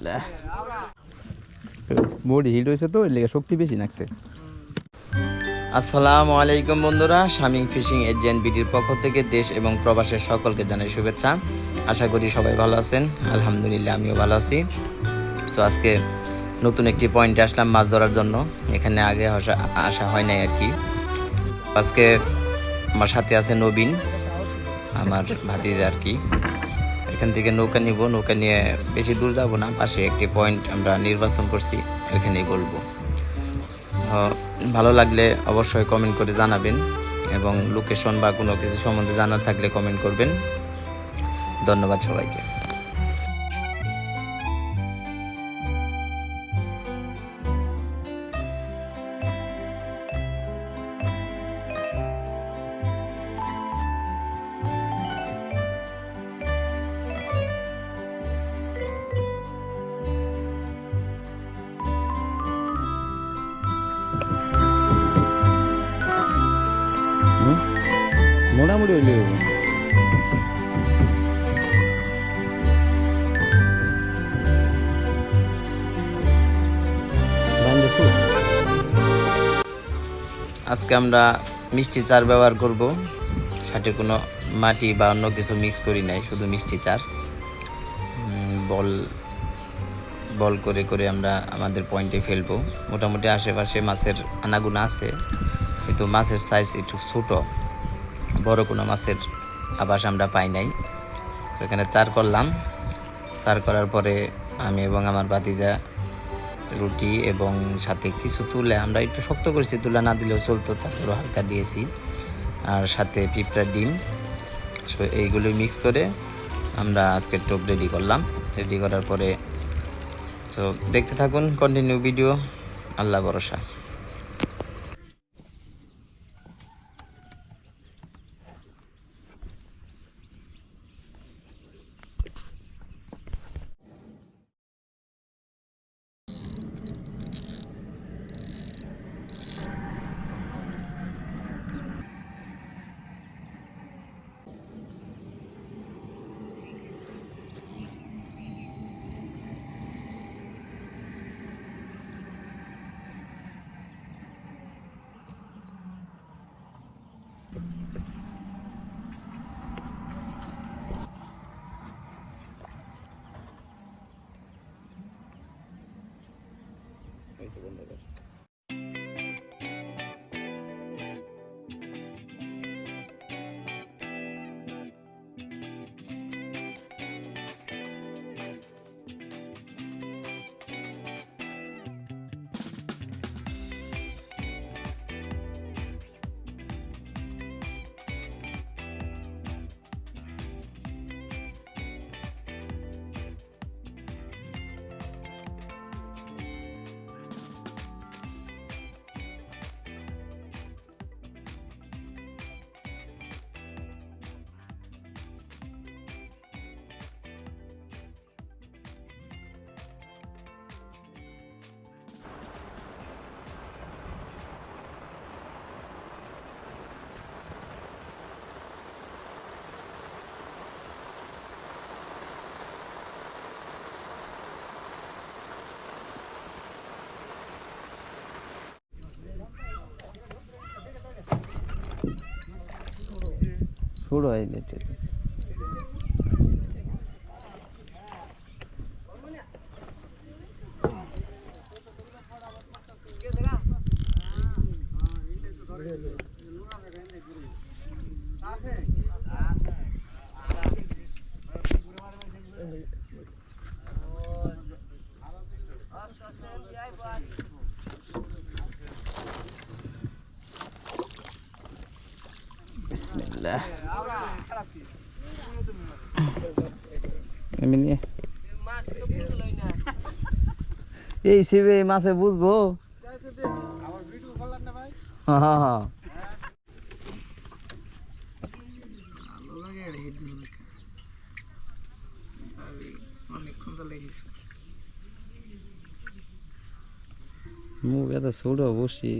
বিসমিল্লাহ body heat হয়েছে তো এর লেগে শক্তি বেশি লাগছে। আসসালামু আলাইকুম বন্ধুরা, শামিং ফিশিং এজেন্ট বিডির পক্ষ থেকে দেশ এবং প্রবাসের সকলকে জানাই শুভেচ্ছা। আশা করি সবাই ভালো আছেন। আলহামদুলিল্লাহ আমিও ভালো আছি। সো আজকে নতুন একটি পয়েন্টে আসলাম মাছ ধরার জন্য। এখানে আগে আসা হয় নাই আর কি। আজকে আমার সাথে আছে নবীন, আমার ভাতিজা আর কি। এখান থেকে নৌকা নিব, নৌকা নিয়ে বেশি দূর যাব না, পাশে একটি পয়েন্ট আমরা নির্বাচন করছি, ওইখানেই বলবো। ভালো লাগলে অবশ্যই কমেন্ট করে জানাবেন এবং লোকেশন বা কোনো কিছু সম্বন্ধে জানার থাকলে কমেন্ট করবেন। ধন্যবাদ সবাইকে। মোটামুটি হইলে আজকে আমরা মিষ্টি চার ব্যবহার করব, সাথে কোনো মাটি বা অন্য কিছু মিক্স করি নাই, শুধু মিষ্টি চার। বল বল করে করে আমরা আমাদের পয়েন্টে ফেলবো। মোটামুটি আশেপাশে মাছের আনাগুনা আছে, কিন্তু মাছের সাইজ একটু ছোটো, বড় কোনো মাছের আবাস আমরা পাই নাই। সেখানে চার করলাম। চার করার পরে আমি এবং আমার ভাতিজা রুটি এবং সাথে কিছু তুলে, আমরা একটু শক্ত করেছি, তুলা না দিলেও চলতো, তারপরও হালকা দিয়েছি, আর সাথে পিঁপড়ার ডিম। সো এইগুলো মিক্স করে আমরা আজকের টোপ রেডি করলাম। রেডি করার পরে তো দেখতে থাকুন কন্টিনিউ ভিডিও, আল্লাহ ভরসা। ছোট হয় এটা। বিসমিল্লাহ এমনি এই সিবে মাছে বুঝবো। হ্যাঁ হ্যাঁ মুখ এত ছোট বসি,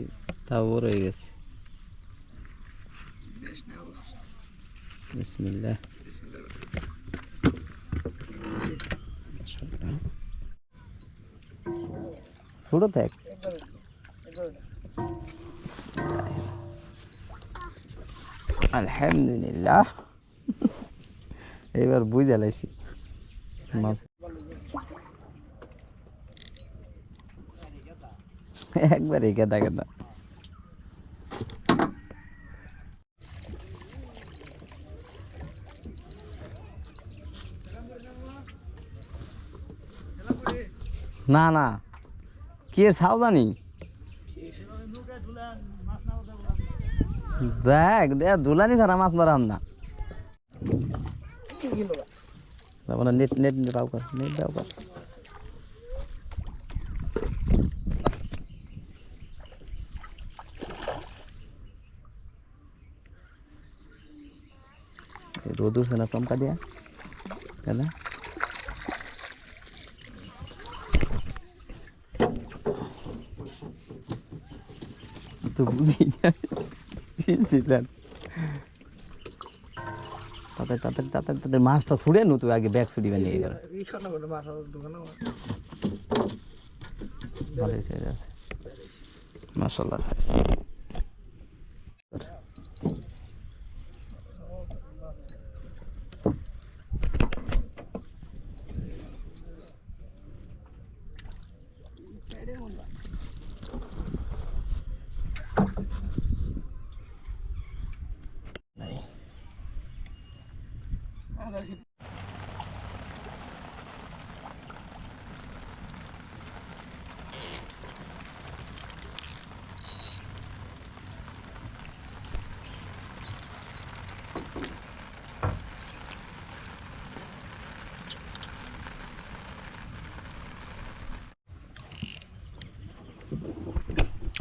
তাও বড় হয়ে গেছে। বিসমিল্লাহ। ছোট থাক আলহামদুলিল্লাহ এবার বুঝে লাইছি মাছ একবারে গেদা গেদা না না কি এর ছাও জানি দেখ দে দুলানি ছাড়া মাছ মারাম না তারপরে নেট নেট পাও কর নেট দাও কর রোদ উঠছে না চমকা দিয়া কেন তো বুঝি না তাদের তাদের তাদের তাদের মাছটা ছুড়ে নো তুই আগে ব্যাগ ছুটি বানিয়ে গেল ভালো হয়েছে আছে মাশাআল্লাহ সাইজ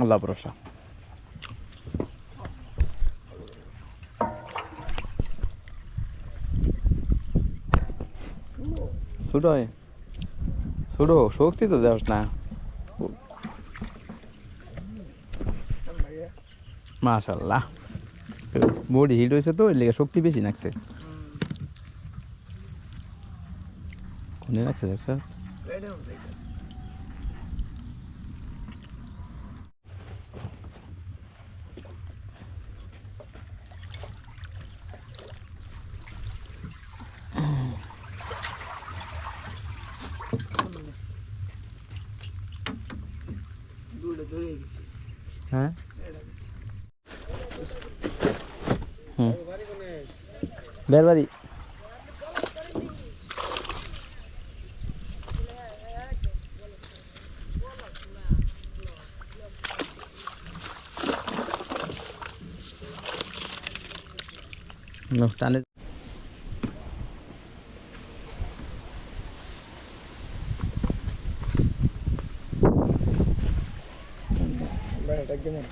আল্লাহ ভরসা ছোট ছোট শক্তি তো দেওয়াস না মাশাআল্লাহ বডি হিট হয়েছে তো এর লেগে শক্তি বেশি লাগছে কোনে লাগছে দেখছ হ্যাঁ বেরবাড়ি টানে এটা কেমন